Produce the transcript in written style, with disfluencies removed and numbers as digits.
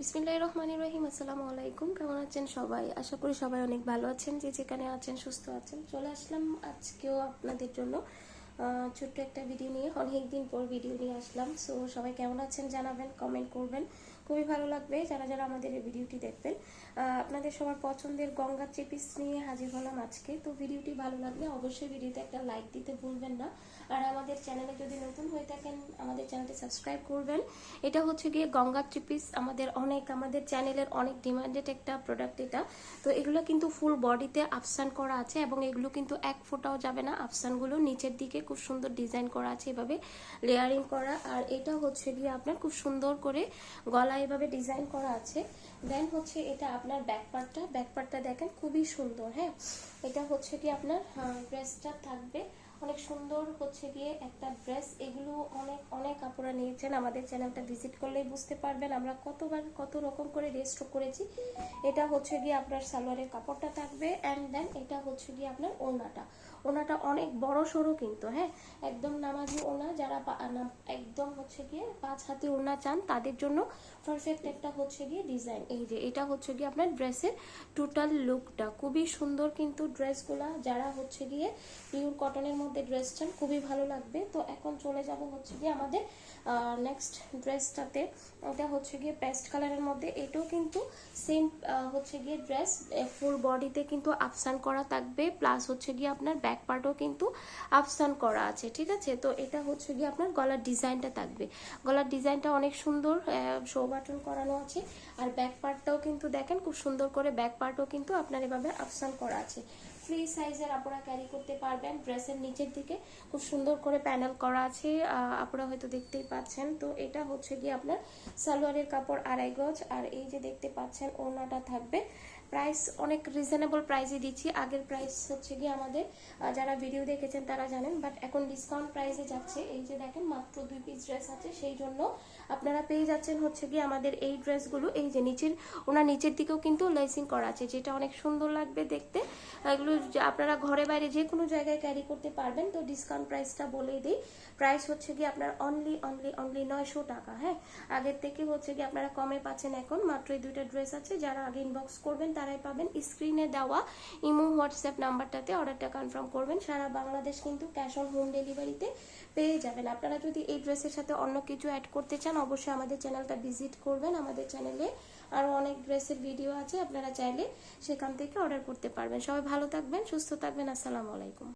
বিসমিল্লাহির রহমানির রহিম। আসসালামু আলাইকুম। কেমন আছেন সবাই? আশা করি সবাই অনেক ভালো আছেন, যে যেখানে আছেন সুস্থ আছেন। চলে আসলাম আজকেও আপনাদের জন্য ছোট্ট একটা ভিডিও নিয়ে। অনেক দিন পর ভিডিও নিয়ে আসলাম। সো সবাই কেমন আছেন জানাবেন, কমেন্ট করবেন, খুবই ভালো লাগবে যারা যারা আমাদের এই ভিডিওটি দেখবেন। আপনাদের সবার পছন্দের গঙ্গা থ্রি পিস নিয়ে হাজির হলাম আজকে। তো ভিডিওটি ভালো লাগলে অবশ্যই ভিডিওতে একটা লাইক দিতে ভুলবেন না। আর আমাদের চ্যানেলে যদি নতুন হয়ে থাকেন আমাদের চ্যানেলটি সাবস্ক্রাইব করবেন। এটা হচ্ছে গিয়ে গঙ্গা থ্রি পিস, আমাদের চ্যানেলের অনেক ডিমান্ডেড একটা প্রোডাক্ট এটা। তো এগুলো কিন্তু ফুল বডিতে আফসান করা আছে এবং এগুলো কিন্তু এক ফোঁটাও যাবে না। আফসানগুলো নিচের দিকে খুব সুন্দর ডিজাইন করা আছে, এভাবে লেয়ারিং করা। আর এটা হচ্ছে গিয়ে আপনার খুব সুন্দর করে গলা এভাবে ডিজাইন করা আছে। দেন হচ্ছে এটা আপনার ব্যাক পার্টটা দেখেন খুবই সুন্দর। হ্যাঁ, এটা হচ্ছে কি আপনার ড্রেসটা থাকবে অনেক সুন্দর, হচ্ছে গিয়ে একটা ড্রেস। এগুলো অনেক অনেক আপনারা নিয়েছেন, আমাদের চ্যানেলটা ভিজিট করলেই বুঝতে পারবেন আমরা কতবার কত রকম করে রেস্টক করেছি। এটা হচ্ছে গিয়ে আপনার সালোয়ারের কাপড়টা থাকবে, অ্যান্ড দেন এটা হচ্ছে গিয়ে আপনার ওনাটা অনেক বড় সড়ো কিন্তু। হ্যাঁ, একদম নামাজি ওনা, যারা একদম হচ্ছে গিয়ে 5 হাতি ওনা চান তাদের জন্য পারফেক্ট একটা হচ্ছে গিয়ে ডিজাইন। এই যে এটা হচ্ছে গিয়ে আপনার ড্রেসের টোটাল লুকটা খুবই সুন্দর কিন্তু ড্রেসগুলা যারা হচ্ছে গিয়ে পিওর কটনের মধ্যে ড্রেস চান খুবই ভালো লাগবে। তো এখন চলে যাব হচ্ছে গিয়ে আমাদের নেক্সট ড্রেসটাতে। এটা হচ্ছে গিয়ে পেস্ট কালারের মধ্যে, এটাও কিন্তু সেম হচ্ছে গিয়ে ড্রেস ফুল বডিতে কিন্তু আফসান করা থাকবে, প্লাস হচ্ছে গিয়ে আপনার ব্যাক পার্টও কিন্তু আফসান করা আছে। ঠিক আছে, তো এটা হচ্ছে গিয়ে আপনার গলার ডিজাইনটা থাকবে। গলার ডিজাইনটা অনেক সুন্দর, শো বাটন করানো আছে। আর ব্যাক পার্টটাও কিন্তু দেখেন খুব সুন্দর করে, ব্যাক পার্টও কিন্তু আপনার এভাবে আফসান করা আছে। ফ্রি সাইজের আপনারা ক্যারি করতে পারবেন। ড্রেসের নিচের দিকে খুব সুন্দর করে প্যানেল করা আছে, আপনারা হয়তো দেখতেই পাচ্ছেন। তো এটা হচ্ছে গিয়ে আপনার সালোয়ারের কাপড় 2.5 গজ। আর এই যে দেখতে পাচ্ছেন ওড়নাটা থাকবে। প্রাইস অনেক রিজনেবল প্রাইসে দিচ্ছি। আগের প্রাইস হচ্ছে গিয়ে আমাদের যারা ভিডিও দেখেছেন তারা জানেন, বাট এখন ডিসকাউন্ট প্রাইসে যাচ্ছে। এই যে দেখেন মাত্র 2 পিস ড্রেস আছে, সেই জন্য আপনারা পেয়ে যাচ্ছেন হচ্ছে গিয়ে আমাদের এই ড্রেসগুলো। এই যে নিচের দিকেও কিন্তু লেসিং করা আছে, যেটা অনেক সুন্দর লাগবে দেখতে। এগুলো আপনারা ঘরে বাইরে যে কোনো জায়গায় ক্যারি করতে পারবেন। তো ডিসকাউন্ট প্রাইসটা বলেই দিই, প্রাইস হচ্ছে গিয়ে আপনার অনলি 900 টাকা। হ্যাঁ, আগের থেকে হচ্ছে গিয়ে আপনারা কমে পাচ্ছেন। এখন মাত্র এই 2টা ড্রেস আছে, যারা আগে ইনবক্স করবেন তারাই পাবেন। স্ক্রিনে দেওয়া ইমো হোয়াটসঅ্যাপ নাম্বারটাতে অর্ডারটা কনফার্ম করবেন। সারা বাংলাদেশ কিন্তু ক্যাশ অন হোম ডেলিভারিতে পেয়ে যাবেন। আপনারা যদি এই ড্রেসের সাথে অন্য কিছু অ্যাড করতে চান অবশ্যই আমাদের চ্যানেলটা ভিজিট করবেন। আমাদের চ্যানেলে আরও অনেক ড্রেসের ভিডিও আছে, আপনারা চাইলে সেখান থেকে অর্ডার করতে পারবেন। সবাই ভালো থাকবেন, সুস্থ থাকবেন। আসসালামু আলাইকুম।